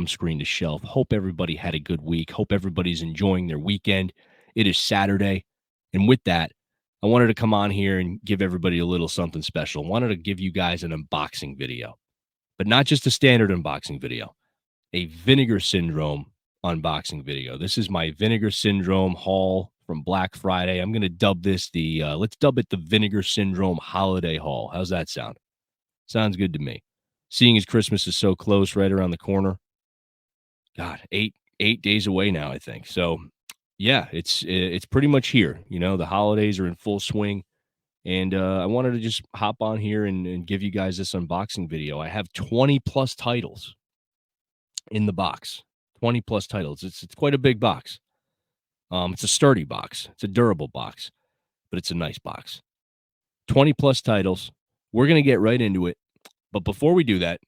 from screen to shelf. Hope everybody had a good week. Hope everybody's enjoying their weekend. It is Saturday. And with that, I wanted to come on here and give everybody a little something special. I wanted to give you guys an unboxing video, but not just a standard unboxing video, a Vinegar Syndrome unboxing video. This is my Vinegar Syndrome haul from Black Friday. I'm going to dub this let's dub it the Vinegar Syndrome Holiday Haul. How's that sound? Sounds good to me. Seeing as Christmas is so close, right around the corner. God, eight days away now, I think. So, yeah, it's pretty much here. You know, the holidays are in full swing, and I wanted to just hop on here and give you guys this unboxing video. I have 20 plus titles in the box. 20 plus titles. It's quite a big box. It's a sturdy box. It's a durable box, but it's a nice box. 20 plus titles. We're gonna get right into it. But before we do that,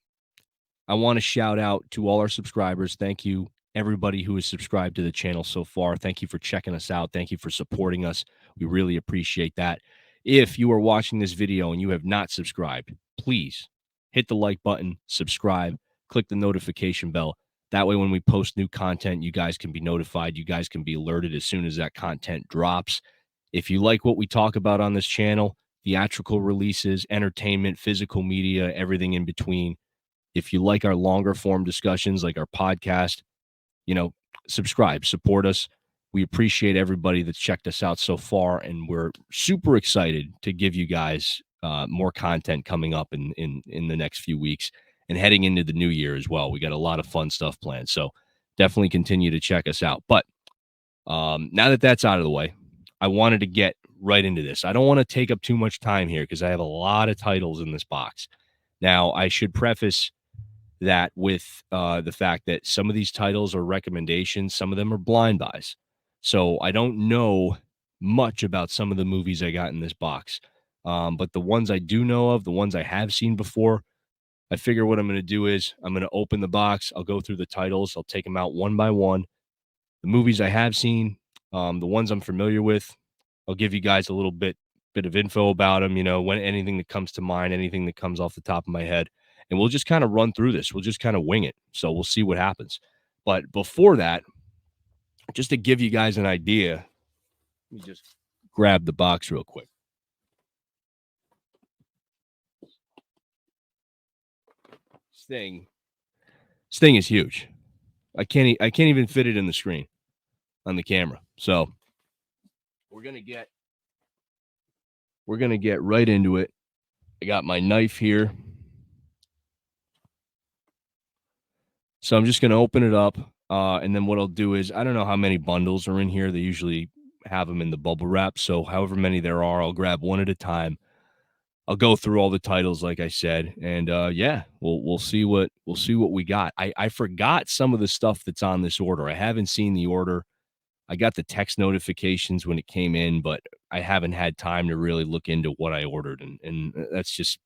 I want to shout out to all our subscribers. Thank you, everybody who has subscribed to the channel so far. Thank you for checking us out. Thank you for supporting us. We really appreciate that. If you are watching this video and you have not subscribed, please hit the like button, subscribe, click the notification bell. That way, when we post new content, you guys can be notified. You guys can be alerted as soon as that content drops. If you like what we talk about on this channel, theatrical releases, entertainment, physical media, everything in between. If you like our longer form discussions like our podcast, subscribe, support us. We appreciate everybody that's checked us out so far, and we're super excited to give you guys more content coming up in the next few weeks and heading into the new year as well. We got a lot of fun stuff planned, so definitely continue to check us out. But now that that's out of the way, I wanted to get right into this. I don't want to take up too much time here because I have a lot of titles in this box. Now, I should preface that with the fact that some of these titles are recommendations, some of them are blind buys. So I don't know much about some of the movies I got in this box. But the ones I do know of, the ones I have seen before, I figure what I'm going to do is I'm going to open the box. I'll go through the titles. I'll take them out one by one. The movies I have seen, the ones I'm familiar with, I'll give you guys a little bit of info about them, when anything that comes to mind, anything that comes off the top of my head. And we'll just kind of run through this. We'll just kind of wing it. So we'll see what happens. But before that, just to give you guys an idea, let me just grab the box real quick. This thing is huge. I can't even fit it in the screen on the camera. So we're gonna get right into it. I got my knife here. So I'm just going to open it up. And then what I'll do is, I don't know how many bundles are in here. They usually have them in the bubble wrap. So however many there are, I'll grab one at a time. I'll go through all the titles, like I said. And we'll see what we got. I forgot some of the stuff that's on this order. I haven't seen the order. I got the text notifications when it came in, but I haven't had time to really look into what I ordered. And that's just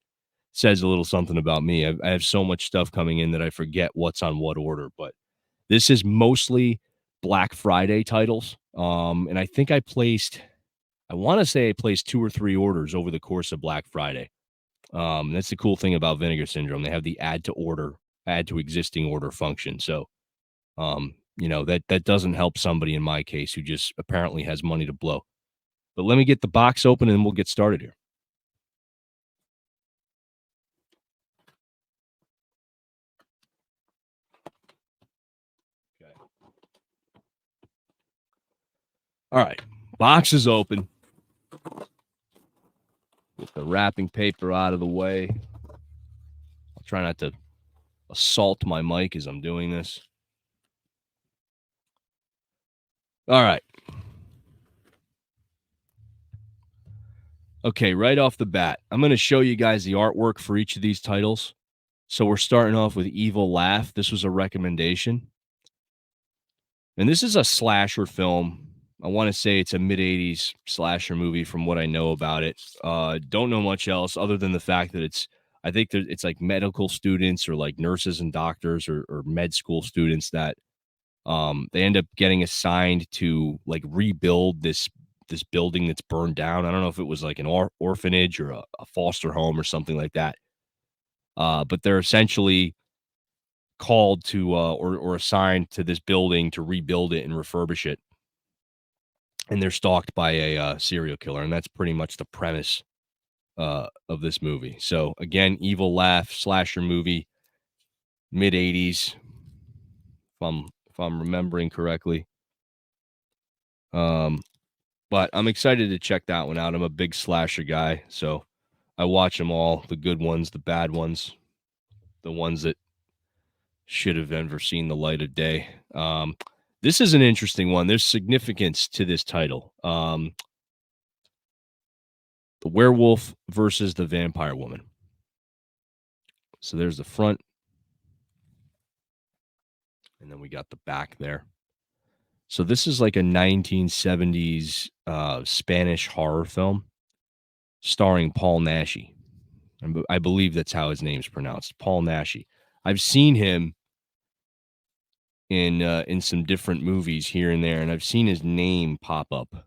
says a little something about me. I have so much stuff coming in that I forget what's on what order, but this is mostly Black Friday titles. And I think I want to say I placed 2 or 3 orders over the course of Black Friday. That's the cool thing about Vinegar Syndrome. They have the add to existing order function. So, that doesn't help somebody in my case who just apparently has money to blow. But let me get the box open and we'll get started here. All right, box is open. Get the wrapping paper out of the way. I'll try not to assault my mic as I'm doing this. All right. Okay, right off the bat, I'm going to show you guys the artwork for each of these titles. So we're starting off with Evil Laugh. This was a recommendation. And this is a slasher film. I want to say it's a mid-'80s slasher movie from what I know about it. Don't know much else other than the fact that I think it's like medical students or like nurses and doctors or med school students that they end up getting assigned to like rebuild this building that's burned down. I don't know if it was like an orphanage or a foster home or something like that. But they're essentially called to or assigned to this building to rebuild it and refurbish it, and they're stalked by a serial killer, and that's pretty much the premise of this movie. So again, evil laugh slasher movie, mid '80s, if I'm remembering correctly. Um, but I'm excited to check that one out. I'm a big slasher guy, so I watch them all, the good ones, the bad ones, the ones that should have never seen the light of day. This is an interesting one. There's significance to this title. The werewolf versus the vampire woman. So there's the front, and then we got the back there. So this is like a 1970s Spanish horror film starring Paul Naschy. I believe that's how his name's pronounced, Paul Naschy. I've seen him in some different movies here and there, and I've seen his name pop up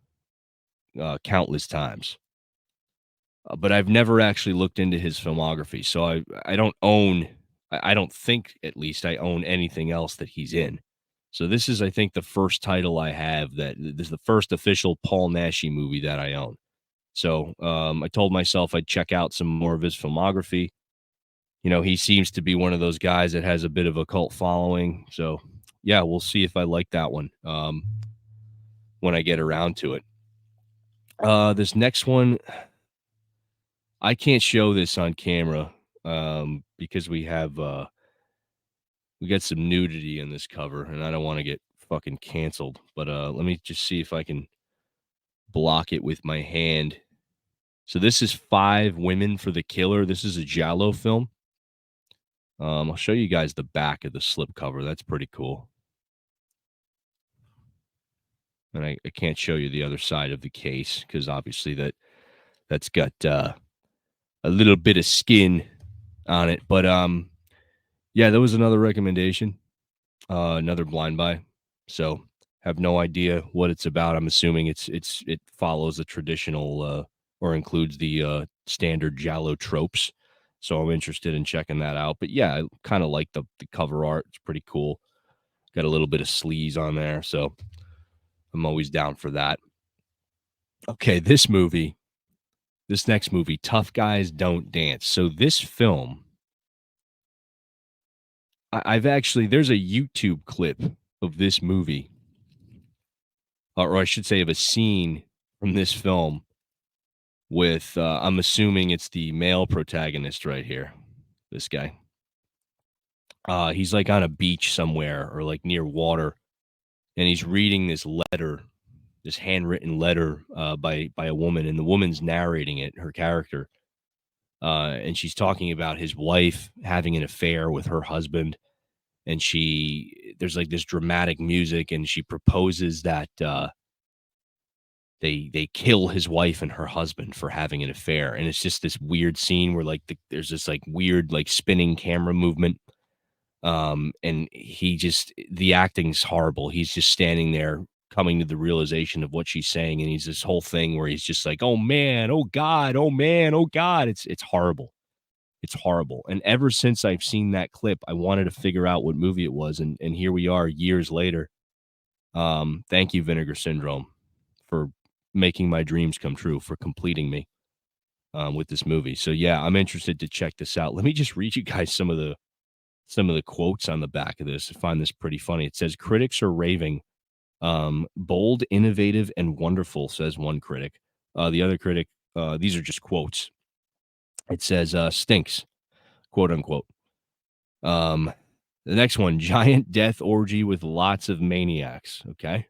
countless times. But I've never actually looked into his filmography, so I don't own I don't think at least I own anything else that he's in. So this is, I think, the first title I have that this is the first official Paul Naschy movie that I own. So I told myself I'd check out some more of his filmography. You know, he seems to be one of those guys that has a bit of a cult following. So yeah, we'll see if I like that one when I get around to it. This next one, I can't show this on camera because we got some nudity in this cover, and I don't want to get fucking canceled. But let me just see if I can block it with my hand. So this is Five Women for the Killer. This is a Jallow film. I'll show you guys the back of the slipcover. That's pretty cool. And I can't show you the other side of the case because obviously that's got a little bit of skin on it. But yeah, that was another recommendation, another blind buy. So have no idea what it's about. I'm assuming it follows the traditional or includes the standard Jallow tropes. So I'm interested in checking that out. But yeah, I kind of like the cover art. It's pretty cool. Got a little bit of sleaze on there, so I'm always down for that. Okay, this next movie, Tough Guys Don't Dance. So this film, I've actually there's a YouTube clip of this movie, or I should say, of a scene from this film with I'm assuming it's the male protagonist right here. This guy, he's like on a beach somewhere or like near water, and he's reading this letter, this handwritten letter by a woman, and the woman's narrating it, her character, and she's talking about his wife having an affair with her husband, and there's like this dramatic music, and she proposes that they kill his wife and her husband for having an affair, and it's just this weird scene where like there's this like weird like spinning camera movement, and the acting's horrible. He's just standing there coming to the realization of what she's saying, and he's this whole thing where he's just like, oh man, oh god, oh man, oh god. It's horrible. It's horrible. And ever since I've seen that clip, I wanted to figure out what movie it was, and here we are years later. Thank you, Vinegar Syndrome, for making my dreams come true, for completing me with this movie. So yeah, I'm interested to check this out. Let me just read you guys some of the quotes on the back of this. I find this pretty funny. It says critics are raving. Bold, innovative, and wonderful, says one critic. The other critic, these are just quotes. It says stinks, quote unquote. The next one, giant death orgy with lots of maniacs. Okay.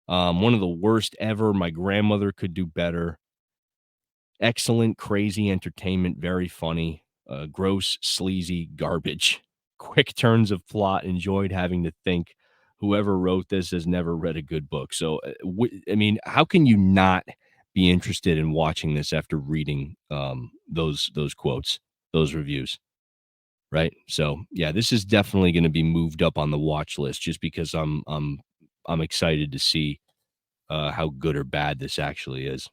One of the worst ever. My grandmother could do better. Excellent, crazy entertainment, very funny. Gross, sleazy garbage. Quick turns of plot. Enjoyed having to think. Whoever wrote this has never read a good book. So, I mean, how can you not be interested in watching this after reading those quotes, those reviews? Right. So yeah, this is definitely going to be moved up on the watch list just because I'm excited to see how good or bad this actually is.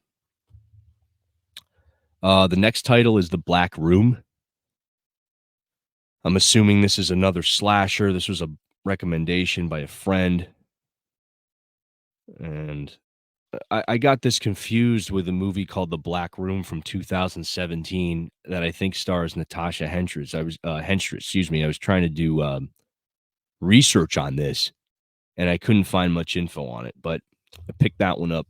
The next title is The Black Room. I'm assuming this is another slasher. This was a recommendation by a friend, and I got this confused with a movie called The Black Room from 2017 that I think stars Natasha Henstridge. Henstridge, excuse me. I was trying to do research on this, and I couldn't find much info on it, but I picked that one up.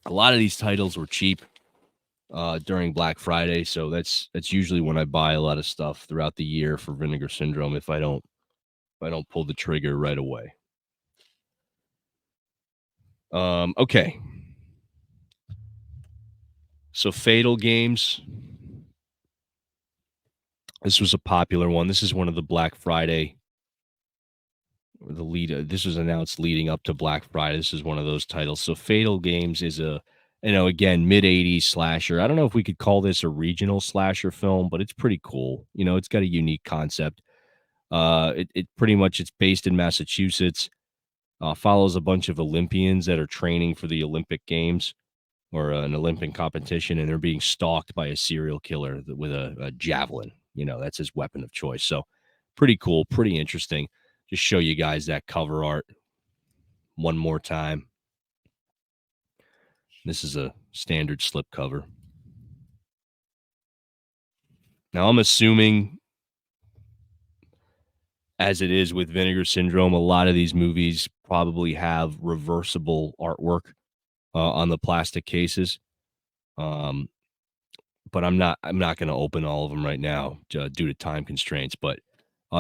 A lot of these titles were cheap during Black Friday, so that's usually when I buy a lot of stuff throughout the year for Vinegar Syndrome if I don't pull the trigger right away. Okay. So Fatal Games. This was a popular one. This is one of the Black Friday or the lead. This was announced leading up to Black Friday. This is one of those titles. So Fatal Games is again, mid 80s slasher. I don't know if we could call this a regional slasher film, but it's pretty cool. It's got a unique concept. It pretty much it's based in Massachusetts. Follows a bunch of Olympians that are training for the Olympic Games or an Olympic competition, and they're being stalked by a serial killer with a javelin. That's his weapon of choice. So pretty cool, pretty interesting. Just show you guys that cover art one more time. This is a standard slip cover. Now, I'm assuming, as it is with Vinegar Syndrome, a lot of these movies probably have reversible artwork on the plastic cases. Um, but I'm not going to open all of them right now due to time constraints. But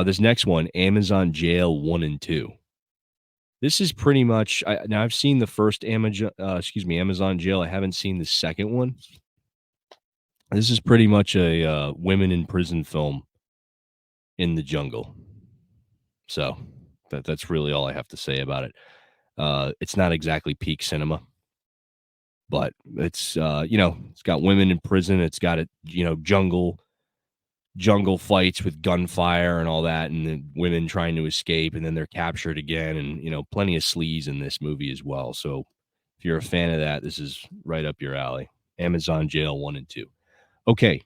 this next one, Amazon Jail 1 and 2. This is pretty much now I've seen the first Amazon Jail. I haven't seen the second one. This is pretty much a women in prison film in the jungle. So that's really all I have to say about it. It's not exactly peak cinema, but it's got women in prison. It's got jungle fights with gunfire and all that, and the women trying to escape, and then they're captured again, and plenty of sleaze in this movie as well. So if you're a fan of that, this is right up your alley. Amazon Jail 1 and 2. Okay,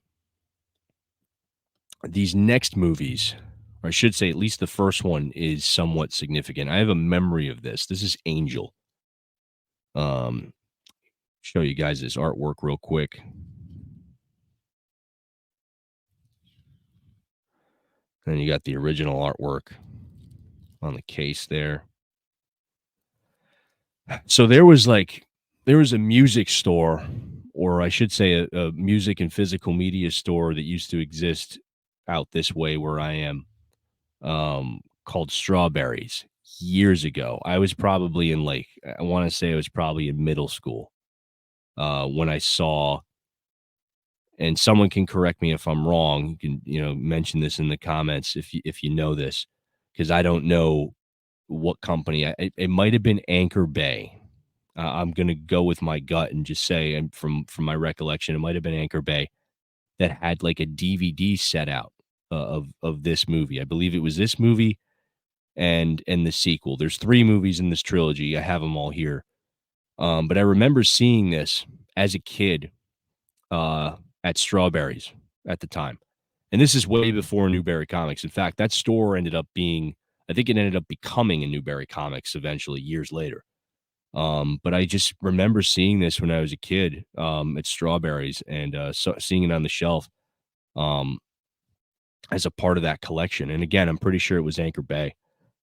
these next movies, or I should say at least the first one, is somewhat significant. I have a memory of this. This is Angel. Show you guys this artwork real quick. Then you got the original artwork on the case there. So there was a music store, or I should say a music and physical media store that used to exist out this way where I am, called Strawberries years ago. I was probably I want to say I was probably in middle school when I saw, and someone can correct me if I'm wrong. You can, mention this in the comments if you know this, because I don't know what company. It might have been Anchor Bay. I'm gonna go with my gut and just say, and from my recollection, it might have been Anchor Bay that had like a DVD set out of this movie. I believe it was this movie and the sequel. There's 3 movies in this trilogy. I have them all here. But I remember seeing this as a kid at Strawberries at the time. And this is way before Newberry Comics. In fact, that store I think it ended up becoming a Newberry Comics eventually years later. But I just remember seeing this when I was a kid at Strawberries and seeing it on the shelf um, as a part of that collection. And again, I'm pretty sure it was Anchor Bay.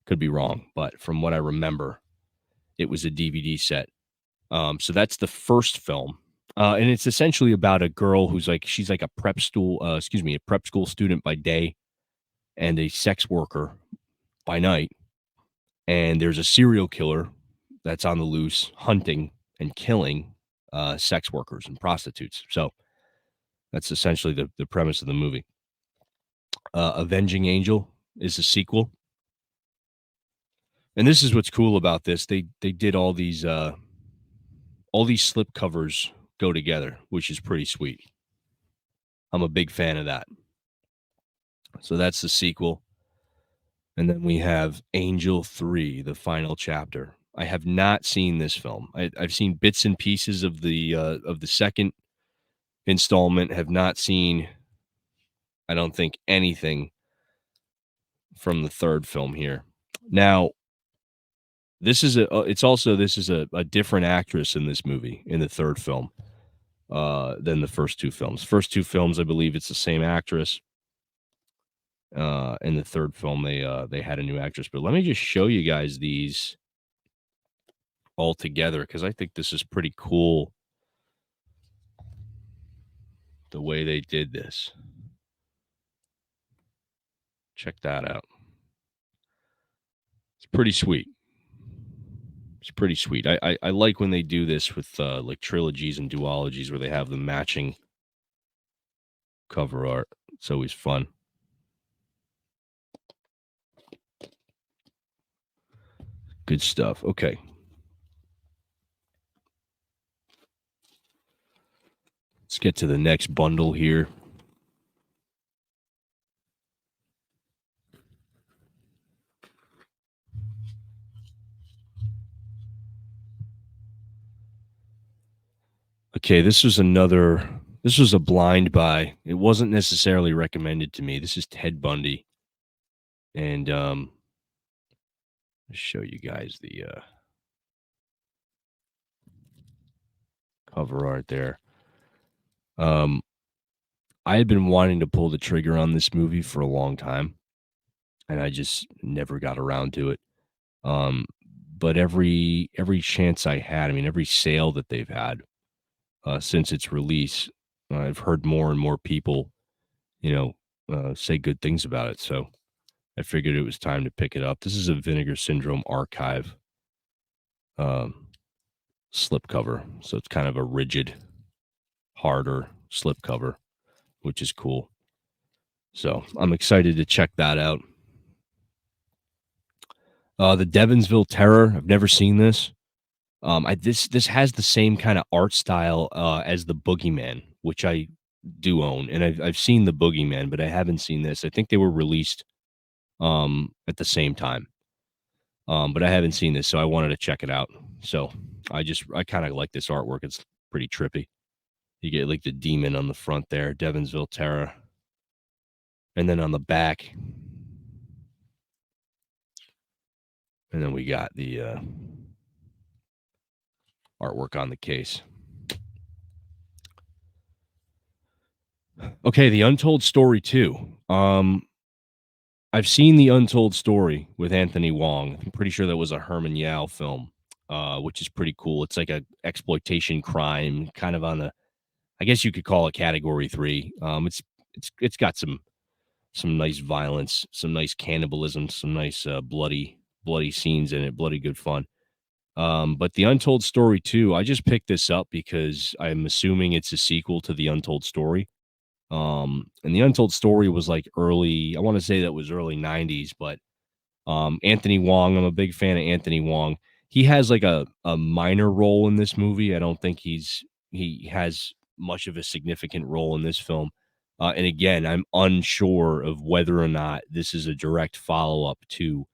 Could be wrong, but from what I remember, it was a DVD set. So that's the first film. And it's essentially about a girl she's like a prep school student by day and a sex worker by night. And there's a serial killer that's on the loose hunting and killing sex workers and prostitutes. So that's essentially the premise of the movie. Avenging Angel is a sequel. And this is what's cool about this. They did all these slip covers go together, which is pretty sweet. I'm a big fan of that. So that's the sequel. And then we have Angel 3, the final chapter. I have not seen this film. I've seen bits and pieces of the second installment. Have not seen I don't think anything from the third film here. Now, this is a different actress in this movie, in the third film, than the first two films. First two films, I believe it's the same actress. In the third film, they had a new actress. But let me just show you guys these all together because I think this is pretty cool the way they did this. Check that out. It's pretty sweet. It's pretty sweet. I like when they do this with like trilogies and duologies where they have the matching cover art. It's always fun. Good stuff. Okay. Let's get to the next bundle here. Okay, this was a blind buy. It wasn't necessarily recommended to me. This is Ted Bundy. And I'll show you guys the cover art there. I had been wanting to pull the trigger on this movie for a long time, and I just never got around to it. Um, but every chance I had, I mean, every sale that they've had since its release, I've heard more and more people, you know, say good things about it. So I figured it was time to pick it up. This is a Vinegar Syndrome archive um, slipcover, so it's kind of a rigid, harder slipcover, which is cool. So I'm excited to check that out. The Devonsville Terror. I've never seen this. This has the same kind of art style as the Boogeyman, which I do own, and I've seen the Boogeyman, but I haven't seen this. I think they were released at the same time, but I haven't seen this, so I wanted to check it out. So I kind of like this artwork. It's pretty trippy. You get like the demon on the front there, Devonsville Terror, and then on the back, and then we got the artwork on the case. Okay, The Untold Story 2. I've seen The Untold Story with Anthony Wong. I'm pretty sure that was a Herman Yao film, which is pretty cool. It's like a exploitation crime, kind of on the, I guess you could call it category 3. It's got some nice violence, some nice cannibalism, some nice bloody scenes in it, bloody good fun. But The Untold Story 2, I just picked this up because I'm assuming it's a sequel to The Untold Story. And The Untold Story was like I want to say that was early 90s, but Anthony Wong, I'm a big fan of Anthony Wong. He has like a minor role in this movie. I don't think he has much of a significant role in this film. And again, I'm unsure of whether or not this is a direct follow-up to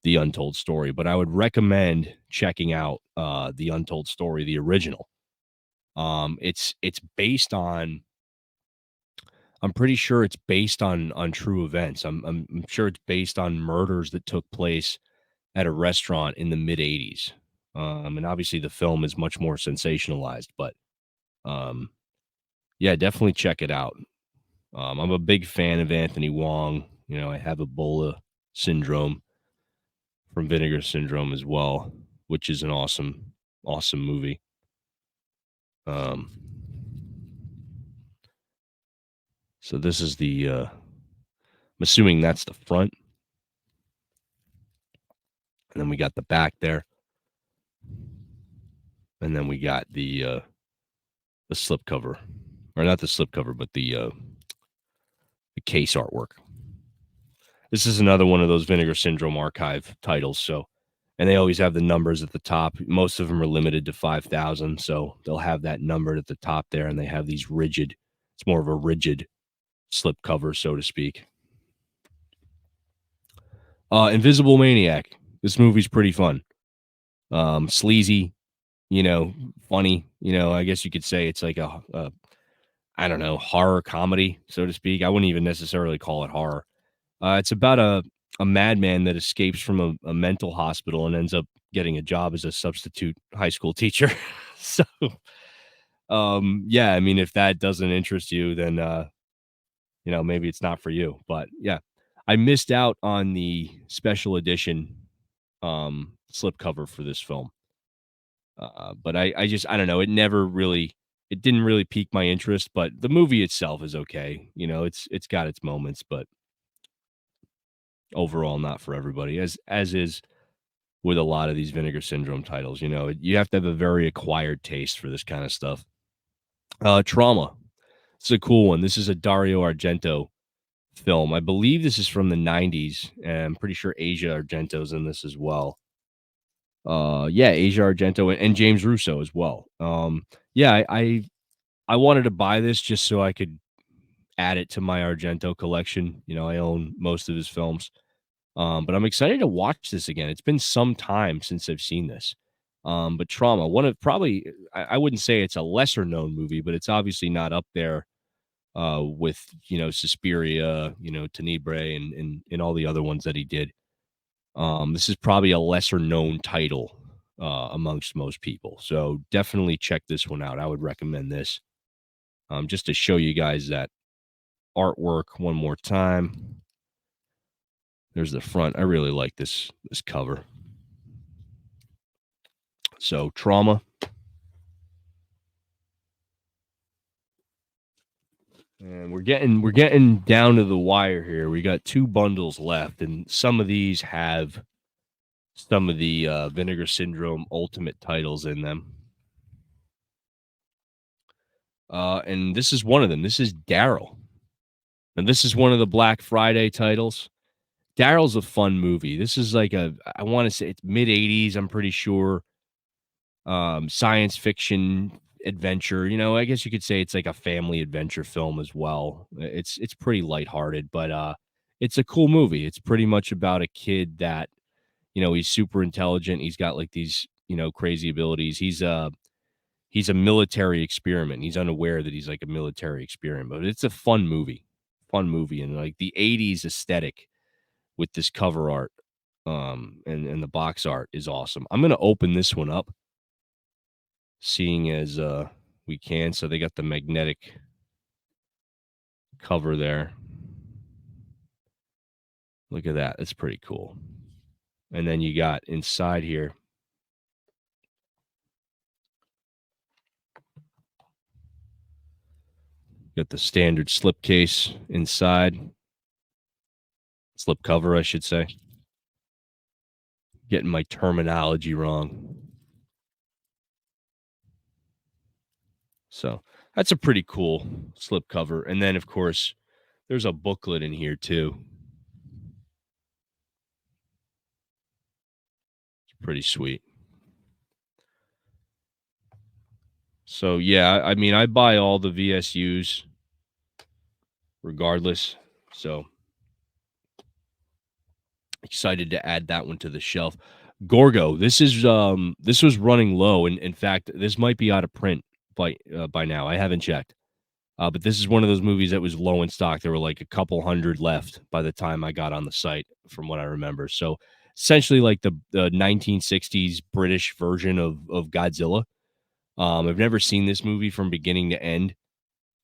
The Untold Story, but I would recommend checking out The Untold Story, the original. It's based on, I'm pretty sure it's based on true events. I'm sure it's based on murders that took place at a restaurant in the mid '80s. And obviously the film is much more sensationalized, but um, yeah, definitely check it out. I'm a big fan of Anthony Wong. You know, I have Ebola syndrome from Vinegar Syndrome as well, which is an awesome movie. Um, so this is I'm assuming that's the front, and then we got the back there, and then we got the slipcover, or not the slipcover, but the case artwork. This is another one of those Vinegar Syndrome archive titles. So, and they always have the numbers at the top. Most of them are limited to 5,000, so they'll have that numbered at the top there, and they have these rigid. It's more of a rigid slipcover, so to speak. Invisible Maniac. This movie's pretty fun. Sleazy, funny. I guess you could say it's like I don't know, horror comedy, so to speak. I wouldn't even necessarily call it horror. It's about a madman that escapes from a mental hospital and ends up getting a job as a substitute high school teacher. So, yeah, I mean, if that doesn't interest you, then maybe it's not for you. But yeah, I missed out on the special edition slipcover for this film. But I don't know. It didn't really pique my interest. But the movie itself is okay. It's got its moments, but overall, not for everybody. As is with a lot of these Vinegar Syndrome titles. You have to have a very acquired taste for this kind of stuff. Trauma. It's a cool one. This is a Dario Argento film. I believe this is from the 90s, and I'm pretty sure Asia Argento's in this as well. Yeah, Asia Argento and James Russo as well. Yeah, I wanted to buy this just so I could add it to my Argento collection. I own most of his films. But I'm excited to watch this again. It's been some time since I've seen this. But Trauma, one of probably I wouldn't say it's a lesser known movie, but it's obviously not up there with Suspiria, Tenebrae, and all the other ones that he did. This is probably a lesser known title amongst most people. So definitely check this one out. I would recommend this just to show you guys that artwork one more time. There's the front. I really like this cover. So Trauma. And we're getting down to the wire here. We got two bundles left, and some of these have some of the Vinegar Syndrome Ultimate titles in them. And this is one of them. This is Daryl. And this is one of the Black Friday titles. Daryl's a fun movie. This is like I want to say it's mid 80s, I'm pretty sure. Science fiction adventure. I guess you could say it's like a family adventure film as well. It's pretty lighthearted, but it's a cool movie. It's pretty much about a kid that, he's super intelligent. He's got like these, crazy abilities. He's a military experiment. He's unaware that he's like a military experiment, but it's a fun movie. Fun movie, and like the 80s aesthetic with this cover art and the box art is awesome. I'm going to open this one up, seeing as we can. So they got the magnetic cover there. Look at that. That's pretty cool. And then you got inside here, got the standard slipcase inside. Slip cover, I should say. Getting my terminology wrong. So that's a pretty cool slip cover. And then, of course, there's a booklet in here too. It's pretty sweet. So yeah, I mean, I buy all the VSUs regardless. So excited to add that one to the shelf. Gorgo, this was running low, and in fact, this might be out of print by now. I haven't checked. But this is one of those movies that was low in stock. There were like a couple hundred left by the time I got on the site, from what I remember. So essentially, like the 1960s British version of Godzilla. I've never seen this movie from beginning to end.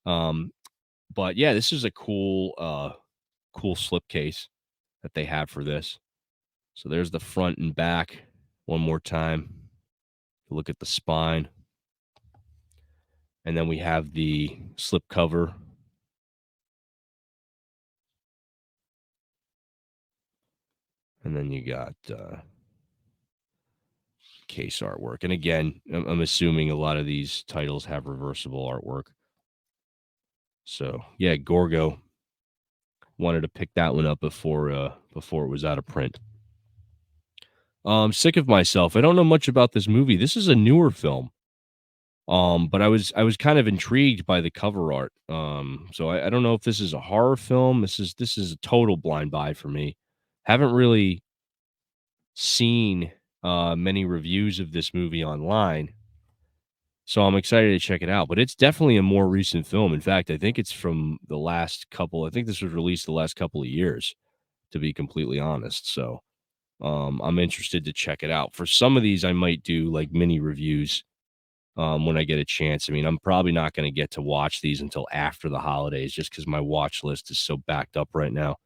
Um, but yeah, this is a cool slipcase that they have for this. So there's the front and back one more time. Look at the spine. And then we have the slip cover. And then you got case artwork. And again, I'm assuming a lot of these titles have reversible artwork. So yeah, Gorgo. Wanted to pick that one up before it was out of print. I'm sick of myself. I don't know much about this movie. This is a newer film. But I was kind of intrigued by the cover art. So I don't know if this is a horror film. This is a total blind buy for me. Haven't really seen many reviews of this movie online. So I'm excited to check it out, but it's definitely a more recent film. In fact, I think it's from the last couple I think this was released the last couple of years, to be completely honest. So, I'm interested to check it out. For some of these, I might do, like, mini reviews, when I get a chance. I mean, I'm probably not gonna get to watch these until after the holidays just because my watch list is so backed up right now.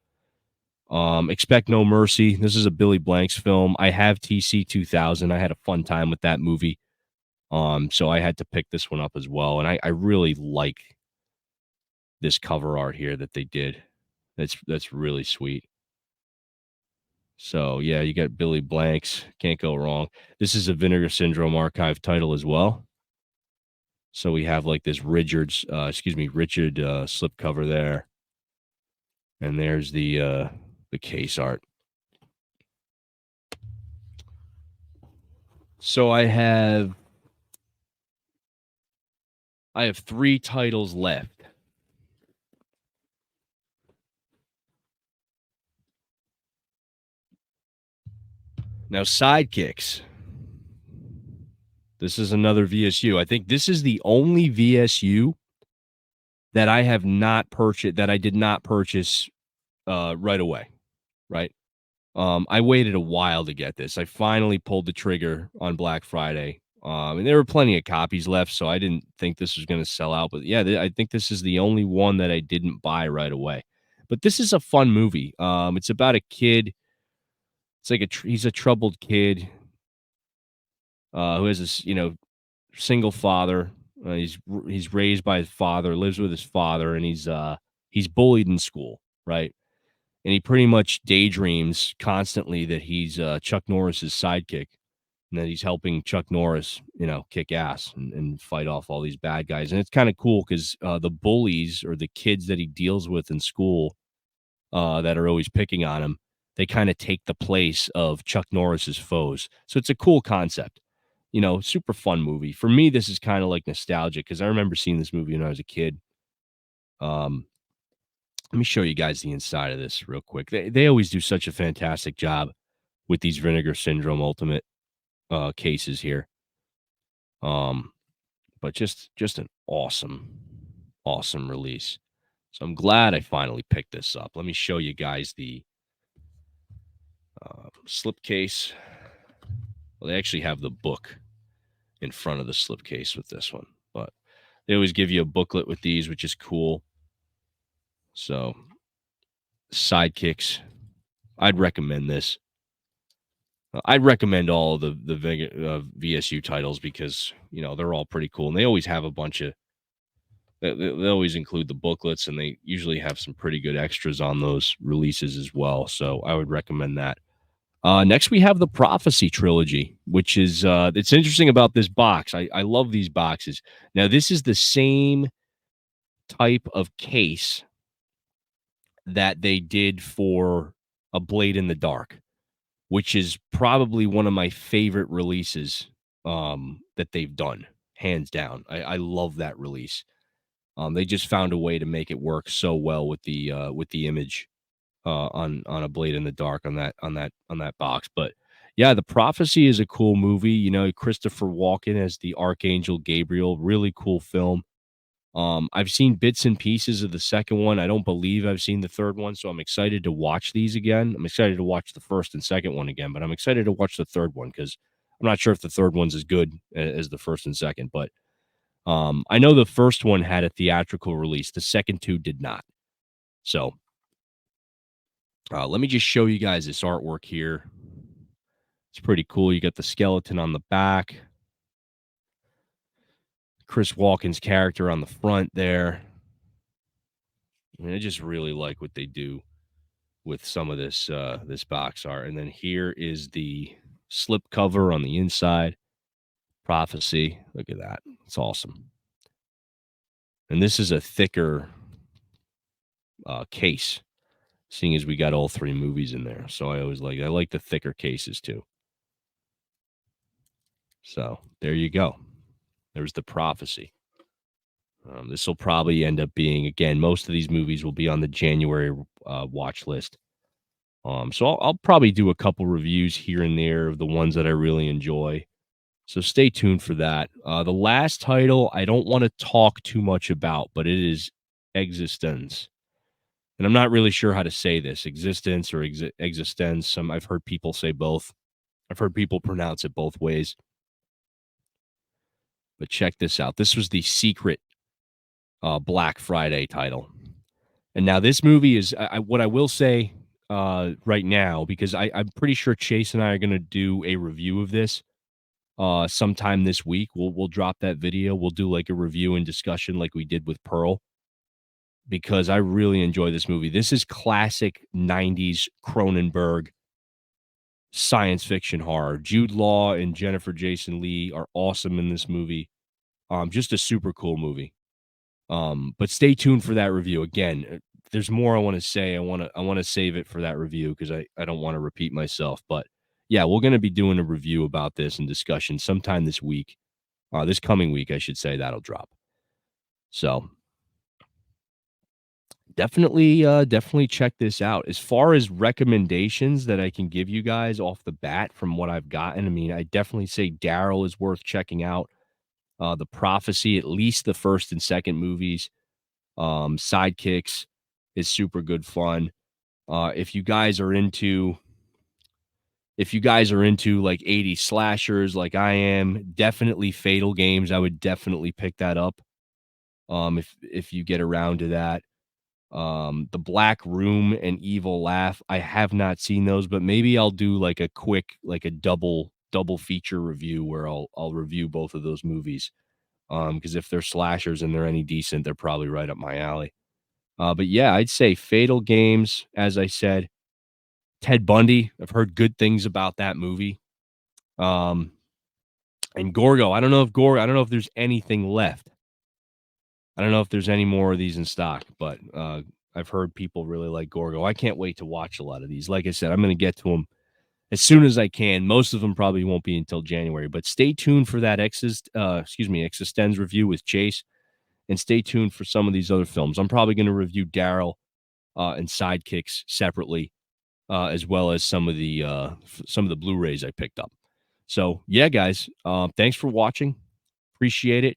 Expect No Mercy. This is a Billy Blanks film. I have TC 2000. I had a fun time with that movie. So I had to pick this one up as well, and I really like this cover art here that they did. That's really sweet. So, yeah, you got Billy Blanks, can't go wrong. This is a Vinegar Syndrome archive title as well. So we have, like, this Richard, slipcover there, and there's the case art. So I have 3 titles left. Now, Sidekicks. This is another VSU. I think this is the only VSU that I have not purchased that I did not purchase, right away, right? I waited a while to get this. I finally pulled the trigger on Black Friday, and there were plenty of copies left, so I didn't think this was gonna sell out, but yeah, I think this is the only one that I didn't buy right away. But this is a fun movie. It's about a kid. It's like he's a troubled kid, who has this, single father. He's raised by his father, lives with his father, and he's bullied in school, right? And he pretty much daydreams constantly that he's Chuck Norris's sidekick, and that he's helping Chuck Norris, kick ass and fight off all these bad guys. And it's kind of cool because the bullies or the kids that he deals with in school that are always picking on him, they kind of take the place of Chuck Norris's foes. So it's a cool concept. Super fun movie. For me, this is kind of like nostalgic because I remember seeing this movie when I was a kid. Um, Let me show you guys the inside of this real quick. They always do such a fantastic job with these Vinegar Syndrome Ultimate cases here. Um, but just an awesome release. So I'm glad I finally picked this up. Let me show you guys the slipcase. Well, they actually have the book in front of the slipcase with this one, but they always give you a booklet with these, which is cool. So, Sidekicks, I'd recommend this. I'd recommend all the VSU titles because they're all pretty cool, and they always have a bunch of. They always include the booklets, and they usually have some pretty good extras on those releases as well. So I would recommend that. Next, we have the Prophecy trilogy, which is it's interesting about this box. I love these boxes. Now, this is the same type of case that they did for A Blade in the Dark, which is probably one of my favorite releases that they've done, hands down. I love that release. They just found a way to make it work so well with the image on A Blade in the Dark on that box. But yeah, The Prophecy is a cool movie. Christopher Walken as the Archangel Gabriel, really cool film. I've seen bits and pieces of the second one. I don't believe I've seen the third one, so I'm excited to watch these again. I'm excited to watch the first and second one again, but I'm excited to watch the third one because I'm not sure if the third one's as good as the first and second. But I know the first one had a theatrical release. The second two did not. So let me just show you guys this artwork here. It's pretty cool. You got the skeleton on the back, Chris Walken's character on the front there. I mean, I just really like what they do with some of this box art. And then here is the slip cover on the inside. Prophecy. Look at that. It's awesome. And this is a thicker case, seeing as we got all 3 movies in there. So I like the thicker cases too. So there you go. There's the Prophecy. This will probably end up being, again, most of these movies will be on the January watch list. So I'll probably do a couple reviews here and there of the ones that I really enjoy. So stay tuned for that. The last title I don't want to talk too much about, but it is Existence. And I'm not really sure how to say this, existence or existence. I've heard people say both. I've heard people pronounce it both ways. But check this out. This was the secret Black Friday title. And now this movie is what I will say right now, because I'm pretty sure Chase and I are going to do a review of this sometime this week. We'll drop that video. We'll do like a review and discussion like we did with Pearl, because I really enjoy this movie. This is classic 90s Cronenberg science fiction horror. Jude Law and Jennifer Jason Leigh are awesome in this movie. Just a super cool movie. But stay tuned for that review. Again, there's more I want to say. I want to save it for that review because I don't want to repeat myself. But yeah, we're going to be doing a review about this and discussion sometime this week. This coming week, I should say, that'll drop. So definitely check this out. As far as recommendations that I can give you guys off the bat from what I've gotten, I mean, I definitely say Daryl is worth checking out. The Prophecy, at least the first and second movies. Sidekicks is super good fun. If you guys are into like 80s slashers like I am, definitely Fatal Games. I would definitely pick that up. If you get around to that. The Black Room and Evil Laugh. I have not seen those, but maybe I'll do like a quick, like a double feature review where I'll review both of those movies. Because if they're slashers and they're any decent, they're probably right up my alley. But yeah, I'd say Fatal Games, as I said. Ted Bundy, I've heard good things about that movie. And Gorgo, I don't know if there's anything left. I don't know if there's any more of these in stock, but I've heard people really like Gorgo. I can't wait to watch a lot of these. Like I said, I'm going to get to them as soon as I can. Most of them probably won't be until January, but stay tuned for that Existenz review with Chase, and stay tuned for some of these other films. I'm probably going to review Daryl and Sidekicks separately, as well as some of the Blu-rays I picked up. So yeah, guys, thanks for watching. Appreciate it.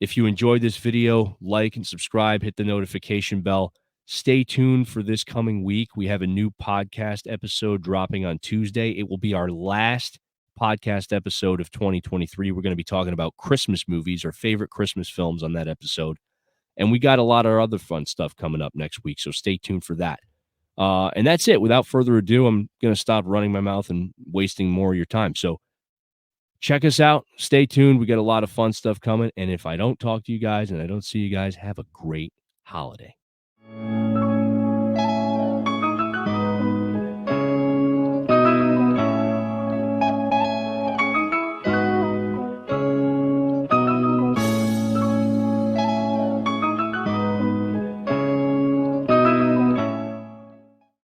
If you enjoyed this video, like and subscribe, hit the notification bell. Stay tuned for this coming week. We have a new podcast episode dropping on Tuesday. It will be our last podcast episode of 2023. We're going to be talking about Christmas movies, our favorite Christmas films on that episode. And we got a lot of other fun stuff coming up next week, so stay tuned for that. And that's it. Without further ado, I'm going to stop running my mouth and wasting more of your time. So check us out. Stay tuned. We got a lot of fun stuff coming. And if I don't talk to you guys and I don't see you guys, have a great holiday.